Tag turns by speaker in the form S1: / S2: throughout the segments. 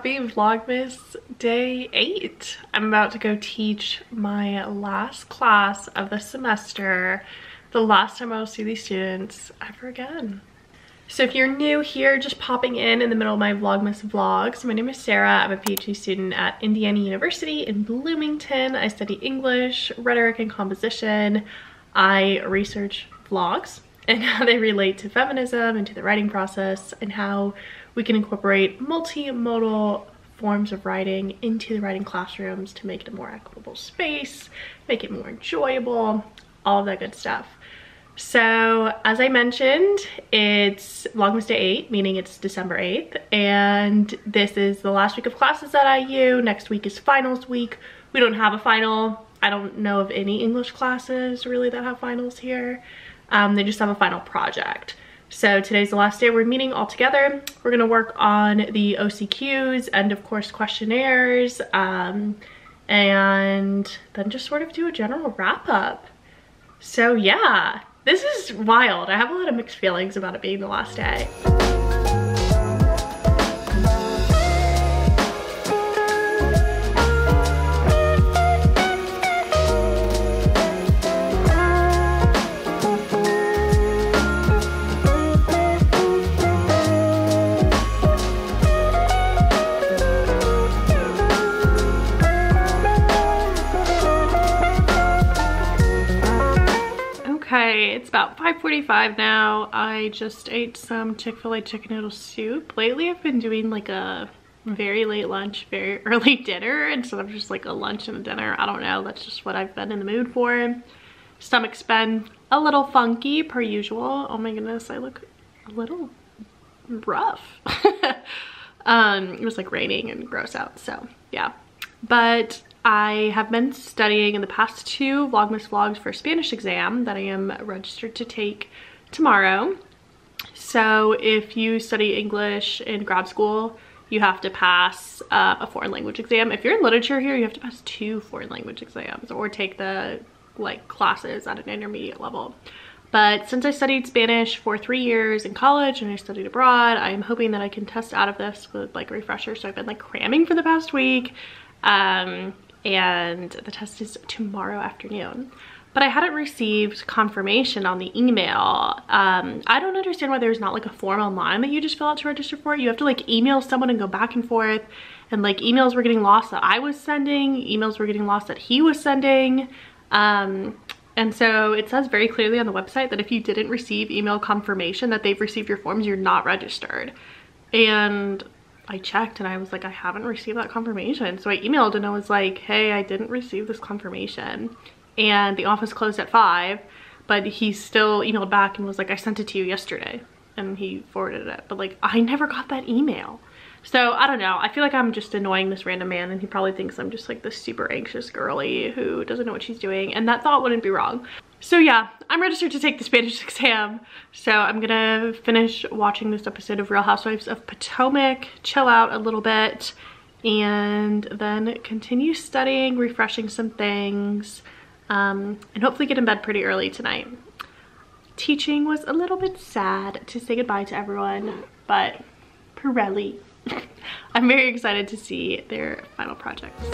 S1: Happy Vlogmas Day 8. I'm about to go teach my last class of the semester, the last time I'll see these students ever again. So if you're new here, just popping in the middle of my Vlogmas vlogs, my name is Sarah. I'm a PhD student at Indiana University in Bloomington. I study English, rhetoric, and composition. I research vlogs and how they relate to feminism and to the writing process and how we can incorporate multimodal forms of writing into the writing classrooms to make it a more equitable space, make it more enjoyable, all of that good stuff. So as I mentioned, it's Vlogmas Day 8, meaning it's December 8th, and this is the last week of classes at IU. Next week is finals week. We don't have a final. I don't know of any English classes really that have finals here. They just have a final project. So today's the last day we're meeting all together. We're gonna work on the OCQs, end of course questionnaires, and then just sort of do a general wrap up. So yeah, this is wild. I have a lot of mixed feelings about it being the last day. It's about 5:45 now. I just ate some Chick-fil-A chicken noodle soup. Lately I've been doing like a very late lunch, very early dinner instead of just like a lunch and a dinner. I don't know, that's just what I've been in the mood for. Stomach's been a little funky per usual. Oh my goodness, I look a little rough. It was like raining and gross out, so yeah. But I have been studying in the past 2 Vlogmas vlogs for a Spanish exam that I am registered to take tomorrow. So if you study English in grad school, you have to pass a foreign language exam. If you're in literature here, you have to pass 2 foreign language exams or take the classes at an intermediate level. But since I studied Spanish for 3 years in college and I studied abroad, I am hoping that I can test out of this with like a refresher. So I've been like cramming for the past week. And the test is tomorrow afternoon. But I hadn't received confirmation on the email. I don't understand why there's not like a form online that you just fill out to register for it. You have to like email someone and go back and forth. And like emails were getting lost that I was sending, emails were getting lost that he was sending. And so it says very clearly on the website that if you didn't receive email confirmation that they've received your forms, you're not registered. And I checked and I was like, I haven't received that confirmation. So I emailed and I was like, hey, I didn't receive this confirmation. And the office closed at 5, but he still emailed back and was like, I sent it to you yesterday. And he forwarded it, but like, I never got that email. So I don't know. I feel like I'm just annoying this random man and he probably thinks I'm just like this super anxious girly who doesn't know what she's doing. And that thought wouldn't be wrong. So yeah, I'm registered to take the Spanish exam. So I'm gonna finish watching this episode of Real Housewives of Potomac, chill out a little bit, and then continue studying, refreshing some things, and hopefully get in bed pretty early tonight. Teaching was a little bit sad to say goodbye to everyone, but Pirelli. I'm very excited to see their final projects.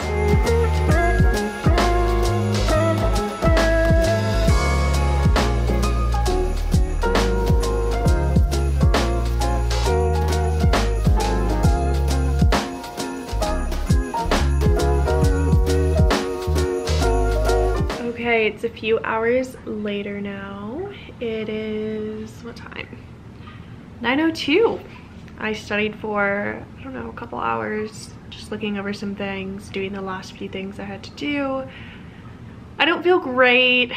S1: Okay, it's a few hours later now. It is, what time? 9:02. I studied for, I don't know, a couple hours, just looking over some things, doing the last few things I had to do. I don't feel great,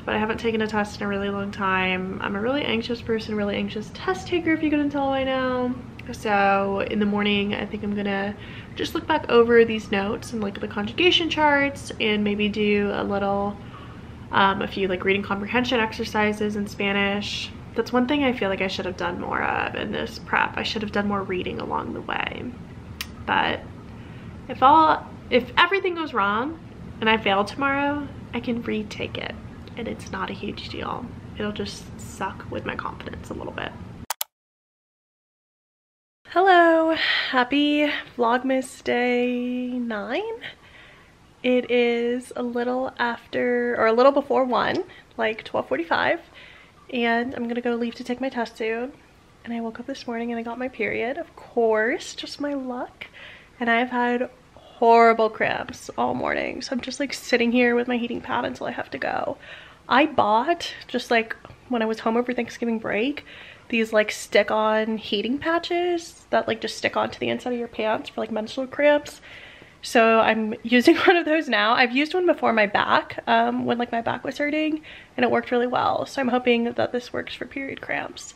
S1: but I haven't taken a test in a really long time. I'm a really anxious person, really anxious test taker, if you couldn't tell by now. So in the morning, I think I'm gonna just look back over these notes and look at the conjugation charts and maybe do a little, a few like reading comprehension exercises in Spanish. That's one thing I feel like I should have done more of in this prep. I should have done more reading along the way. But if everything goes wrong and I fail tomorrow, I can retake it and it's not a huge deal. It'll just suck with my confidence a little bit. Hello, happy Vlogmas day 9. It is a little after, or a little before 1, like 12:45, and I'm gonna go leave to take my test soon. And I woke up this morning and I got my period, of course, just my luck. And I've had horrible cramps all morning, so I'm just like sitting here with my heating pad until I have to go. I bought, just like when I was home over Thanksgiving break, these like stick-on heating patches that like just stick onto the inside of your pants for like menstrual cramps. So I'm using one of those now. I've used one before my back, when like my back was hurting, and it worked really well. So I'm hoping that this works for period cramps.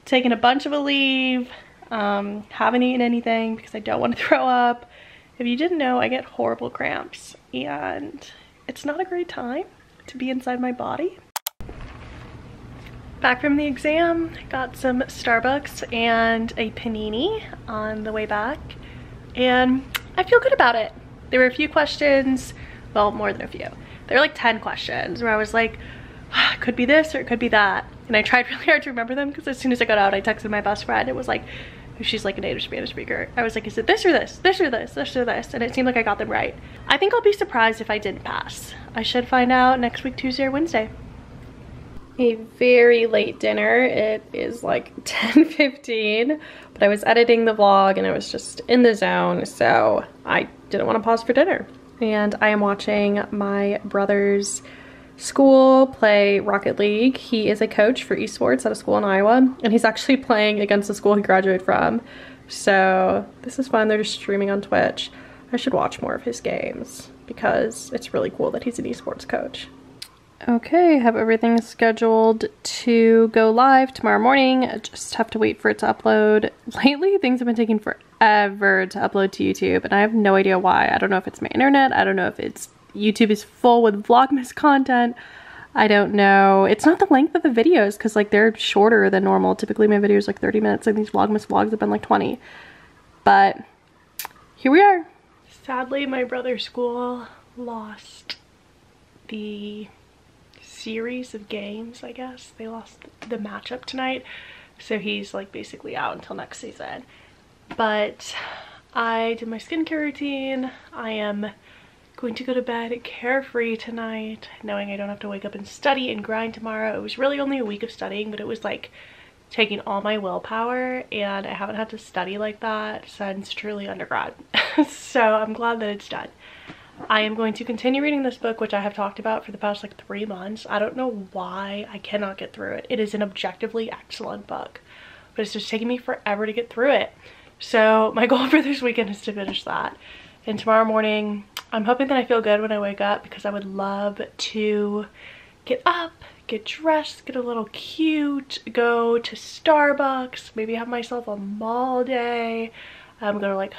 S1: Taking a bunch of Aleve, haven't eaten anything because I don't want to throw up. If you didn't know, I get horrible cramps and it's not a great time to be inside my body. Back from the exam, got some Starbucks and a panini on the way back, and I feel good about it. There were a few questions, well, more than a few. There were like 10 questions where I was like, it could be this or it could be that. And I tried really hard to remember them because as soon as I got out, I texted my best friend. It was like, she's like a native Spanish speaker. I was like, is it this or this, this or this, this or this? And it seemed like I got them right. I think I'll be surprised if I didn't pass. I should find out next week, Tuesday or Wednesday. A very late dinner. It is like 10:15, but I was editing the vlog and I was just in the zone, so I didn't want to pause for dinner. And I am watching my brother's school play Rocket League. He is a coach for esports at a school in Iowa, and he's actually playing against the school he graduated from. So this is fun. They're just streaming on Twitch. I should watch more of his games because it's really cool that he's an esports coach. Okay, have everything scheduled to go live tomorrow morning. I just have to wait for it to upload. Lately, things have been taking forever to upload to YouTube, and I have no idea why. I don't know if it's my internet. I don't know if it's YouTube is full with Vlogmas content. I don't know. It's not the length of the videos because like they're shorter than normal. Typically my videos are like 30 minutes and these Vlogmas vlogs have been like 20. But here we are. Sadly, my brother's school lost the series of games, I guess. They lost the matchup tonight, so he's like basically out until next season. But I did my skincare routine. I am going to go to bed carefree tonight, knowing I don't have to wake up and study and grind tomorrow. It was really only a week of studying, but it was like taking all my willpower, and I haven't had to study like that since truly undergrad. So I'm glad that it's done. I am going to continue reading this book, which I have talked about for the past like 3 months. I don't know why I cannot get through it. It is an objectively excellent book, but it's just taking me forever to get through it. So my goal for this weekend is to finish that. And tomorrow morning, I'm hoping that I feel good when I wake up because I would love to get up, get dressed, get a little cute, go to Starbucks, maybe have myself a mall day. I'm gonna like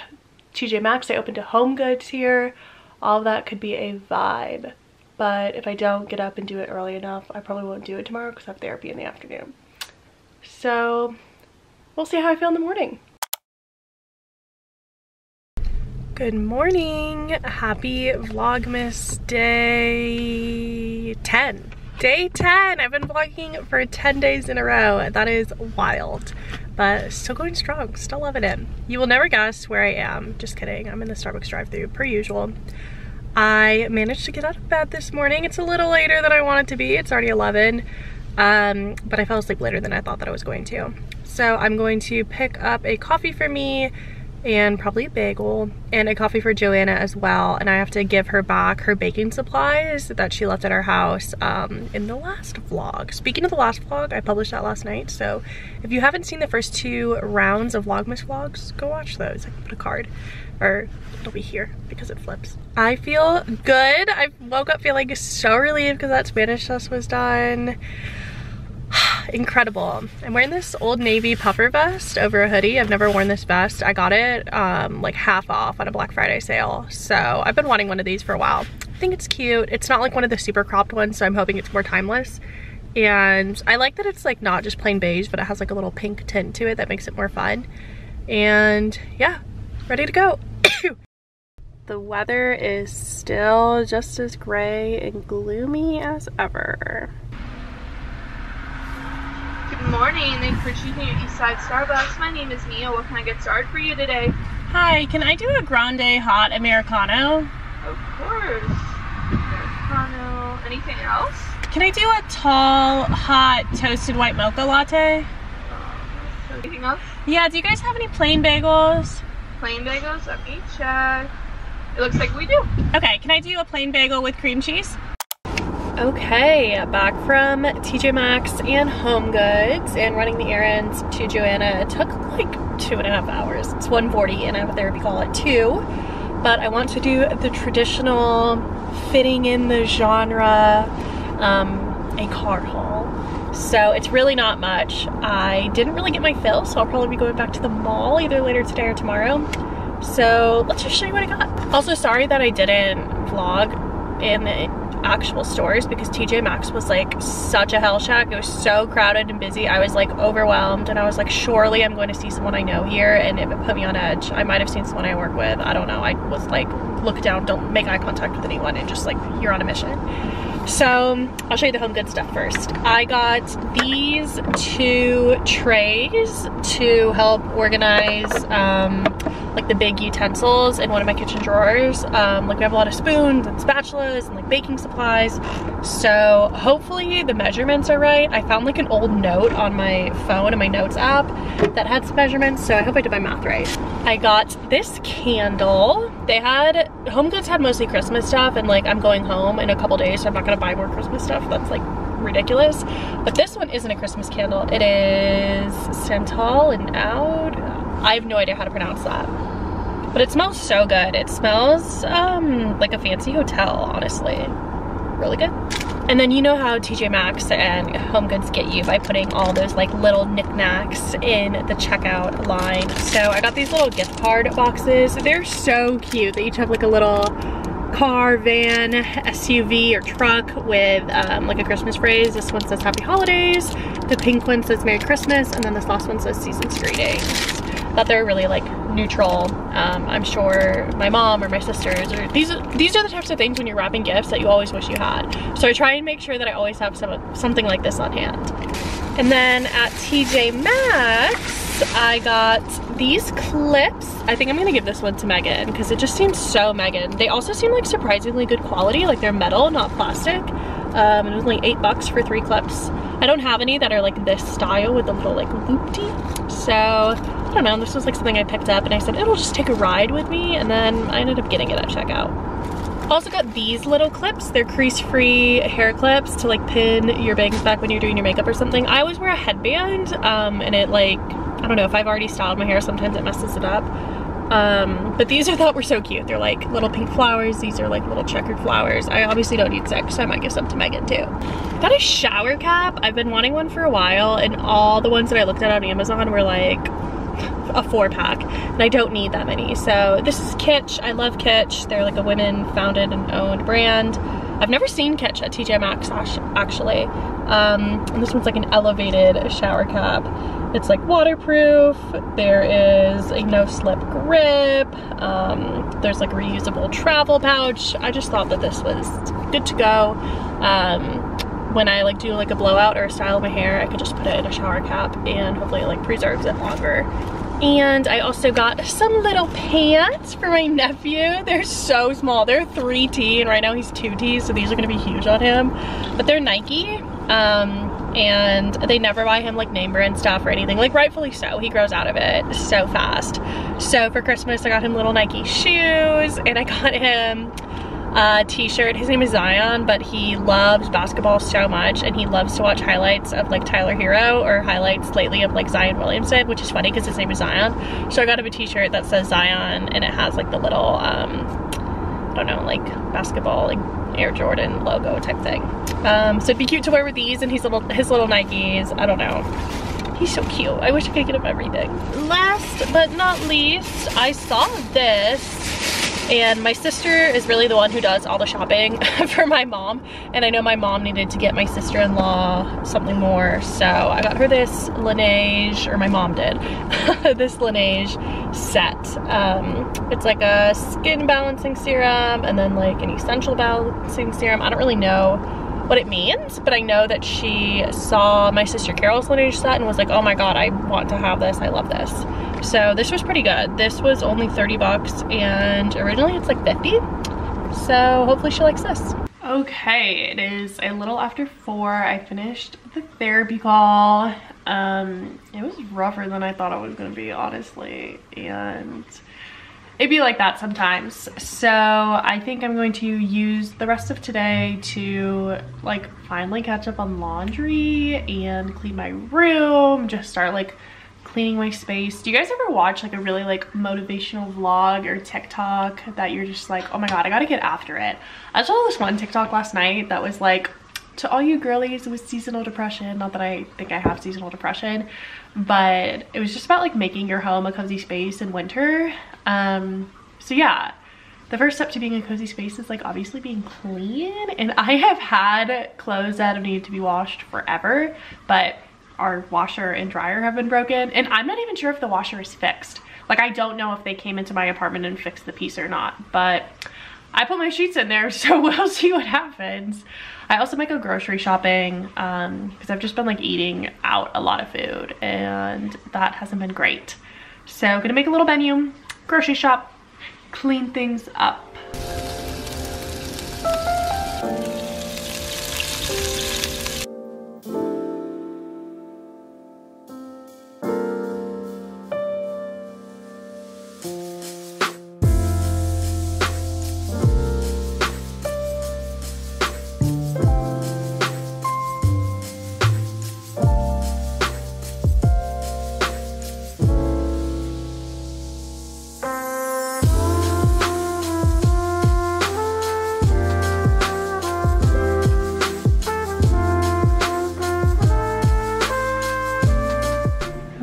S1: TJ Maxx. They opened a HomeGoods here. All of that could be a vibe. But if I don't get up and do it early enough, I probably won't do it tomorrow because I have therapy in the afternoon. So we'll see how I feel in the morning. Good morning. Happy Vlogmas day 10. Day 10. I've been vlogging for 10 days in a row. That is wild, but still going strong, still loving it. You will never guess where I am. Just kidding. I'm in the Starbucks drive-thru per usual. I managed to get out of bed this morning. It's a little later than I want it to be. It's already 11, but I fell asleep later than I thought that I was going to. So I'm going to pick up a coffee for me and probably a bagel and a coffee for Joanna as well. And I have to give her back her baking supplies that she left at our house in the last vlog. Speaking of the last vlog, I published that last night. So if you haven't seen the first 2 rounds of Vlogmas vlogs, go watch those. I can put a card, or it'll be here because it flips. I feel good. I woke up feeling so relieved because that Spanish test was done. Incredible. I'm wearing this Old Navy puffer vest over a hoodie. I've never worn this vest. I got it like half off on a Black Friday sale. So I've been wanting one of these for a while. I think it's cute. It's not like one of the super cropped ones, so I'm hoping it's more timeless. And I like that it's like not just plain beige, but it has like a little pink tint to it that makes it more fun. And yeah, ready to go. The weather is still just as gray and gloomy as ever.
S2: Good morning. Thanks for choosing your Eastside Starbucks. My name is Mia. What can I get started for you today?
S1: Hi, can I do a grande hot Americano?
S2: Of course. Americano. Anything else?
S1: Can I do a tall, hot, toasted white mocha latte?
S2: Anything else?
S1: Yeah, do you guys have any plain bagels?
S2: Plain bagels? Let me check. It looks like we do.
S1: Okay, can I do a plain bagel with cream cheese? Okay, back from TJ Maxx and HomeGoods and running the errands to Joanna. It took like 2.5 hours. It's 1:40 and I have a therapy call at 2. But I want to do the traditional fitting in the genre a car haul. So it's really not much. I didn't really get my fill, so I'll probably be going back to the mall either later today or tomorrow. So let's just show you what I got. Also, sorry that I didn't vlog in the actual stores because TJ Maxx was like such a hell shack. It was so crowded and busy. I was like overwhelmed and I was like, surely I'm going to see someone I know here, and it put me on edge. I might have seen someone I work with. I don't know. I was like, look down, don't make eye contact with anyone, and just like, you're on a mission. So I'll show you the HomeGoods stuff first. I got these 2 trays to help organize like the big utensils in one of my kitchen drawers. Like we have a lot of spoons and spatulas and like baking supplies. So hopefully the measurements are right. I found like an old note on my phone in my notes app that had some measurements, so I hope I did my math right. I got this candle. HomeGoods had mostly Christmas stuff, and like I'm going home in a couple days, so I'm not gonna buy more Christmas stuff. That's like ridiculous. But this one isn't a Christmas candle. It is Santal and Oud. I have no idea how to pronounce that. But it smells so good. It smells like a fancy hotel, honestly. Really good. And then you know how TJ Maxx and HomeGoods get you by putting all those like little knickknacks in the checkout line. So I got these little gift card boxes. They're so cute. They each have like a little car, van, SUV, or truck with like a Christmas phrase. This one says Happy Holidays. The pink one says Merry Christmas. And then this last one says Season's Greetings. Thought they were really like neutral. I'm sure my mom or my sisters, or these are the types of things when you're wrapping gifts that you always wish you had. So I try and make sure that I always have something like this on hand. And then at TJ Maxx, I got these clips. I think I'm gonna give this one to Megan because it just seems so Megan. They also seem like surprisingly good quality, like they're metal, not plastic. It was like $8 for 3 clips. I don't have any that are like this style with a little like loopty. So I don't know, this was like something I picked up and I said it'll just take a ride with me, and then I ended up getting it at checkout. Also got these little clips. They're crease-free hair clips to like pin your bangs back when you're doing your makeup or something. I always wear a headband and it like, I don't know, if I've already styled my hair, sometimes it messes it up. But these I thought were so cute. They're like little pink flowers. These are like little checkered flowers. I obviously don't need 6, so I might give some to Megan too. Got a shower cap. I've been wanting one for a while, and all the ones that I looked at on Amazon were like a 4-pack, and I don't need that many. So this is Kitsch. I love Kitsch. They're like a women founded and owned brand. I've never seen Kitsch at TJ Maxx actually. And this one's like an elevated shower cap. It's like waterproof. There is a no slip grip. There's like a reusable travel pouch. I just thought that this was good to go. When I like do like a blowout or a style of my hair, I could just put it in a shower cap and hopefully it like preserves it longer. And I also got some little pants for my nephew. They're so small. They're 3T and right now he's 2T, so these are gonna be huge on him. But they're Nike, and they never buy him like name brand stuff or anything. Like rightfully so, he grows out of it so fast. So for Christmas I got him little Nike shoes, and I got him a t-shirt. His name is Zion, but he loves basketball so much, and he loves to watch highlights of like Tyler Hero or highlights lately of like Zion Williamson, which is funny because his name is Zion. So I got him a t-shirt that says Zion, and it has like the little I don't know, like basketball like Air Jordan logo type thing. So it'd be cute to wear with these and his little Nikes. I don't know, he's so cute. I wish I could get him everything. Last but not least, I saw this, and my sister is really the one who does all the shopping for my mom, and I know my mom needed to get my sister-in-law something more, so I got her this Laneige, or my mom did, this Laneige set. It's like a skin balancing serum and then like an essential balancing serum. I don't really know what it means, but I know that she saw my sister Carol's lineage set and was like, oh my god, I want to have this, I love this. So this was pretty good. This was only 30 bucks and originally it's like 50. So hopefully she likes this. Okay, it is a little after 4. I finished the therapy call. It was rougher than I thought it was gonna be, honestly, and it'd be like that sometimes. So I think I'm going to use the rest of today to like finally catch up on laundry and clean my room, just start like cleaning my space. Do you guys ever watch like a really like motivational vlog or TikTok that you're just like, oh my god, I gotta get after it? I saw this one TikTok last night that was like, to all you girlies with seasonal depression, not that I think I have seasonal depression, but it was just about like making your home a cozy space in winter. So yeah, the first step to being a cozy space is like obviously being clean, and I have had clothes that have needed to be washed forever, but our washer and dryer have been broken, and I'm not even sure if the washer is fixed. Like, I don't know if they came into my apartment and fixed the piece or not, but I put my sheets in there, so we'll see what happens. I also might go grocery shopping because I've just been like eating out a lot of food and that hasn't been great. So gonna make a little menu, grocery shop, clean things up.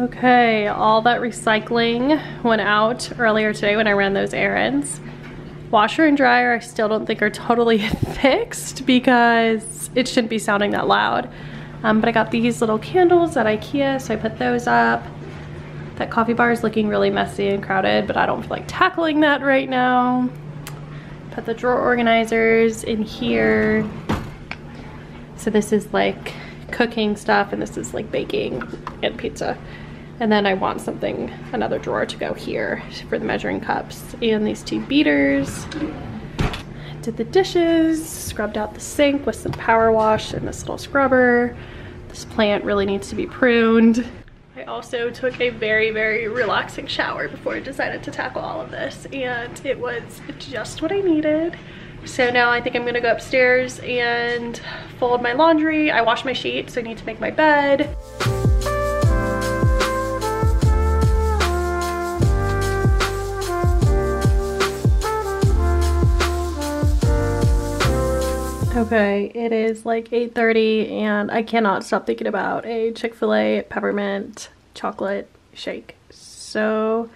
S1: Okay, all that recycling went out earlier today when I ran those errands. Washer and dryer I still don't think are totally fixed because it shouldn't be sounding that loud. But I got these little candles at IKEA, so I put those up. That coffee bar is looking really messy and crowded, but I don't feel like tackling that right now. Put the drawer organizers in here. So this is like cooking stuff and this is like baking and pizza. And then I want something, another drawer to go here for the measuring cups and these 2 beaters. Did the dishes, scrubbed out the sink with some power wash and this little scrubber. This plant really needs to be pruned. I also took a very, very relaxing shower before I decided to tackle all of this, and it was just what I needed. So now I think I'm gonna go upstairs and fold my laundry. I washed my sheets, so I need to make my bed. Okay, it is like 8:30 and I cannot stop thinking about a Chick-fil-A peppermint chocolate shake. So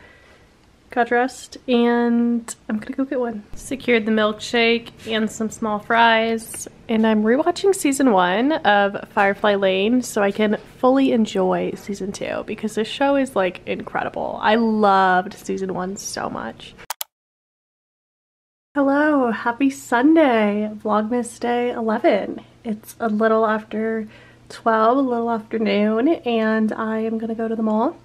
S1: got dressed and I'm gonna go get one. Secured the milkshake and some small fries, and I'm rewatching season 1 of Firefly Lane so I can fully enjoy season 2 because this show is like incredible. I loved season 1 so much. Hello, happy Sunday, Vlogmas day 11. It's a little after 12, a little after noon, and I am gonna go to the mall.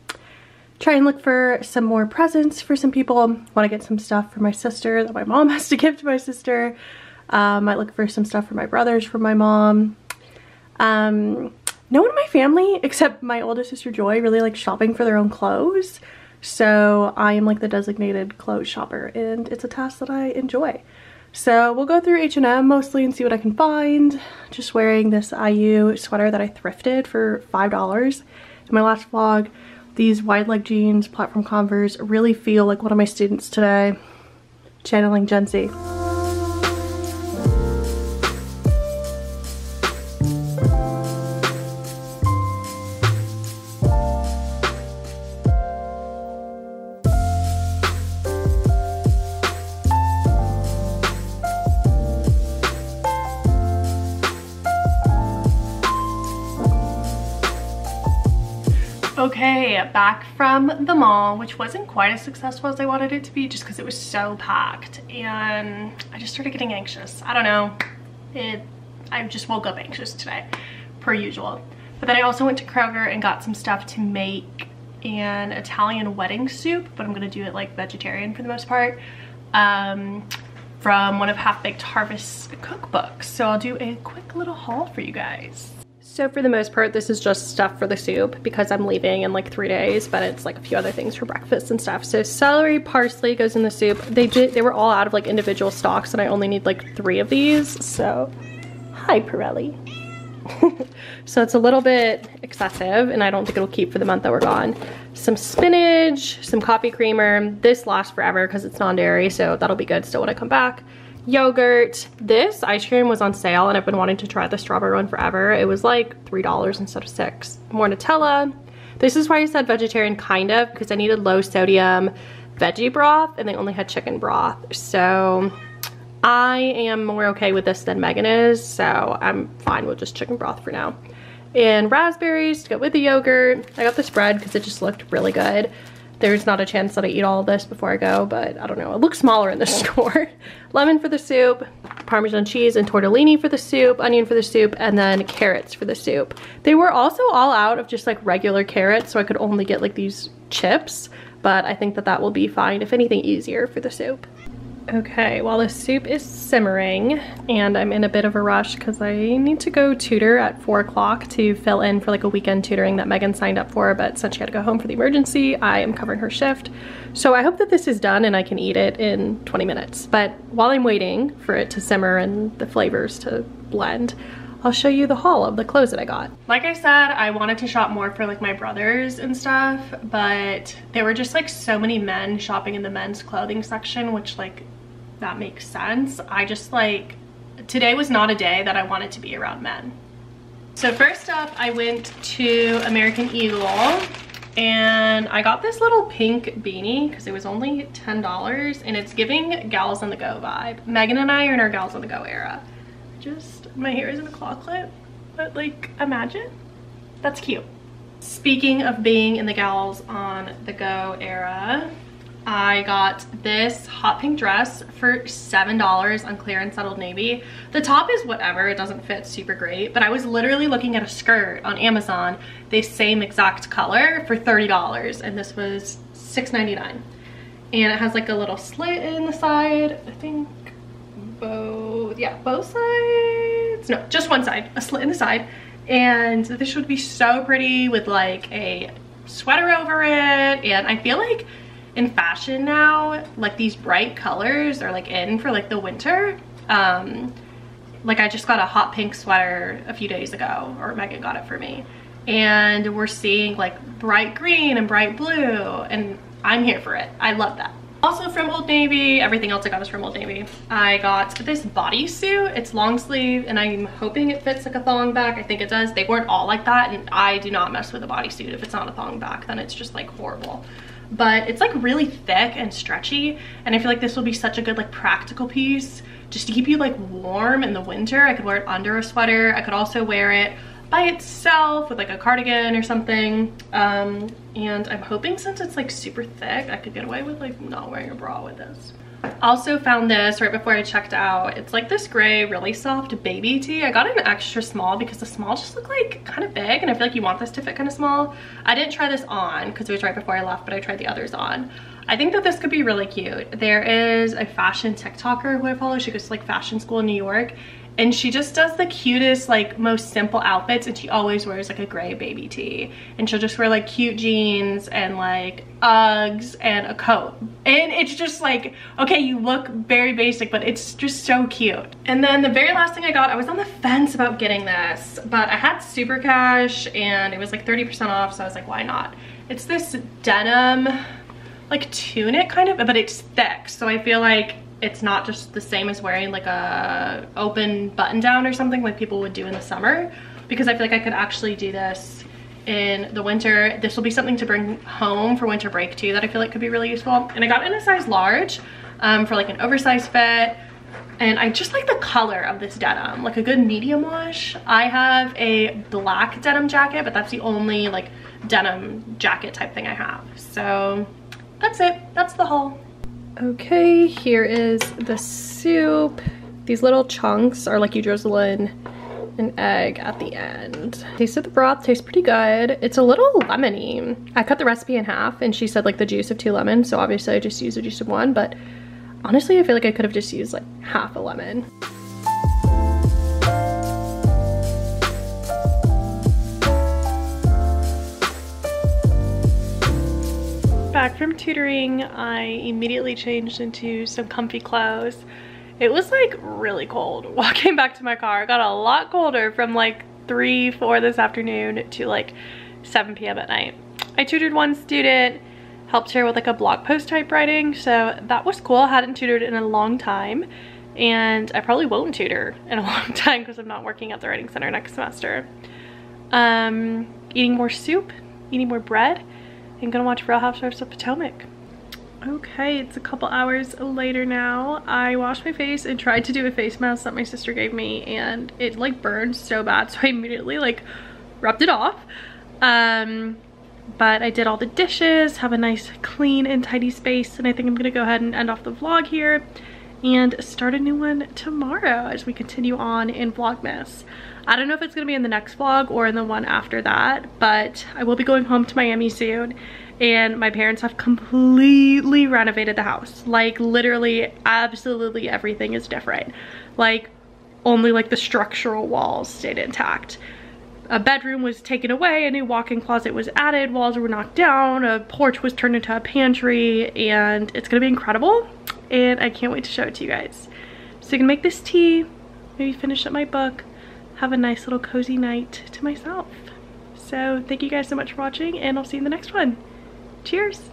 S1: Try and look for some more presents for some people. Want to get some stuff for my sister that my mom has to give to my sister. Might look for some stuff for my brothers from my mom. No one in my family except my oldest sister Joy really likes shopping for their own clothes. So I am like the designated clothes shopper, and it's a task that I enjoy. So we'll go through H&M mostly and see what I can find. Just wearing this IU sweater that I thrifted for $5 in my last vlog. These wide leg jeans, platform Converse, really feel like one of my students today. Channeling Gen Z. Okay, back from the mall, which wasn't quite as successful as I wanted it to be just because it was so packed, and I just started getting anxious. I don't know, it I just woke up anxious today, per usual. But then I also went to Kroger and got some stuff to make an Italian wedding soup, but I'm gonna do it like vegetarian for the most part, from one of Half Baked Harvest's cookbooks. So I'll do a quick little haul for you guys. So for the most part, this is just stuff for the soup because I'm leaving in like 3 days, but it's like a few other things for breakfast and stuff. So celery, parsley goes in the soup. They were all out of like individual stocks and I only need like 3 of these. So, hi Pirelli. So it's a little bit excessive and I don't think it'll keep for the month that we're gone. Some spinach, some coffee creamer. This lasts forever because it's non-dairy, so that'll be good still when I come back. Yogurt. This ice cream was on sale and I've been wanting to try the strawberry one forever. It was like $3 instead of $6. More Nutella. This is why I said vegetarian kind of, because I needed low sodium veggie broth and they only had chicken broth. So I am more okay with this than Megan is, so I'm fine with just chicken broth for now. And raspberries to go with the yogurt. I got this bread because it just looked really good. There's not a chance that I eat all of this before I go, but I don't know. It looks smaller in the store. Lemon for the soup, Parmesan cheese and tortellini for the soup, onion for the soup, and then carrots for the soup. They were also all out of just like regular carrots, so I could only get like these chips, but I think that that will be fine, if anything easier for the soup. Okay, while the soup is simmering, and I'm in a bit of a rush because I need to go tutor at 4 o'clock to fill in for like a weekend tutoring that Megan signed up for, but since she had to go home for the emergency, I am covering her shift. So I hope that this is done and I can eat it in 20 minutes. But while I'm waiting for it to simmer and the flavors to blend, I'll show you the haul of the clothes that I got. Like I said, I wanted to shop more for like my brothers and stuff, but there were just like so many men shopping in the men's clothing section, which like, that makes sense. I just like, today was not a day that I wanted to be around men. So first up, I went to American Eagle and I got this little pink beanie because it was only $10 and it's giving Gals on the Go vibe. Megan and I are in our Gals on the Go era. Just, my hair is in a claw clip, but like, imagine. That's cute. Speaking of being in the Gals on the Go era, I got this hot pink dress for $7 on clearance at Old Navy. The top is whatever, it doesn't fit super great, but I was literally looking at a skirt on Amazon, the same exact color, for $30, and this was $6.99. And it has like a little slit in the side, I think both sides, no, just one side, a slit in the side. And this would be so pretty with like a sweater over it, and I feel like in fashion now, like these bright colors are like in for like the winter. Like I just got a hot pink sweater a few days ago, or Megan got it for me. And we're seeing like bright green and bright blue, and I'm here for it. I love that. Also from Old Navy, everything else I got is from Old Navy. I got this bodysuit. It's long sleeve and I'm hoping it fits like a thong back. I think it does. They weren't all like that, and I do not mess with a bodysuit if it's not a thong back, then it's just like horrible. But it's like really thick and stretchy, and I feel like this will be such a good like practical piece just to keep you like warm in the winter. I could wear it under a sweater. I could also wear it by itself with like a cardigan or something. And I'm hoping since it's like super thick, I could get away with like not wearing a bra with this. Also found this right before I checked out. It's like this gray, really soft baby tee. I got an extra small because the small just looked like kind of big, and I feel like you want this to fit kind of small. I didn't try this on because it was right before I left, but I tried the others on. I think that this could be really cute. There is a fashion TikToker who I follow. She goes to like fashion school in New York, and she just does the cutest, like most simple outfits, and she always wears like a gray baby tee, and she'll just wear like cute jeans and like Uggs and a coat, and it's just like, okay, you look very basic, but it's just so cute. And then the very last thing I got, I was on the fence about getting this, but I had super cash and it was like 30% off, so I was like, why not? It's this denim like tunic kind of, but it's thick, so I feel like it's not just the same as wearing like a open button down or something like people would do in the summer, because I feel like I could actually do this in the winter. This will be something to bring home for winter break too that I feel like could be really useful. And I got it in a size large for like an oversized fit, and I just like the color of this denim, like a good medium wash. I have a black denim jacket, but that's the only like denim jacket type thing I have. So that's it, that's the haul. Okay, here is the soup. These little chunks are like you drizzle in an egg at the end. Tasted the broth, tastes pretty good. It's a little lemony. I cut the recipe in half and she said like the juice of 2 lemons, so obviously I just used the juice of 1, but honestly I feel like I could have just used like half a lemon. Back from tutoring, I immediately changed into some comfy clothes. It was like really cold. Walking back to my car, it got a lot colder from like 3, 4 this afternoon to like 7 p.m. at night. I tutored one student, helped her with like a blog post type writing, so that was cool. I hadn't tutored in a long time, and I probably won't tutor in a long time because I'm not working at the writing center next semester. Eating more soup, eating more bread, and gonna watch Real Housewives of Potomac. Okay, it's a couple hours later now. I washed my face and tried to do a face mask that my sister gave me, and it like burned so bad, so I immediately like rubbed it off. But I did all the dishes, have a nice clean and tidy space, and I think I'm gonna go ahead and end off the vlog here and start a new one tomorrow as we continue on in Vlogmas. I don't know if it's gonna be in the next vlog or in the one after that, but I will be going home to Miami soon, and my parents have completely renovated the house. Like literally absolutely everything is different. Like only like the structural walls stayed intact. A bedroom was taken away, a new walk-in closet was added, walls were knocked down, a porch was turned into a pantry, and it's gonna be incredible, and I can't wait to show it to you guys. So I'm gonna make this tea, maybe finish up my book, have a nice little cozy night to myself. So thank you guys so much for watching, and I'll see you in the next one. Cheers!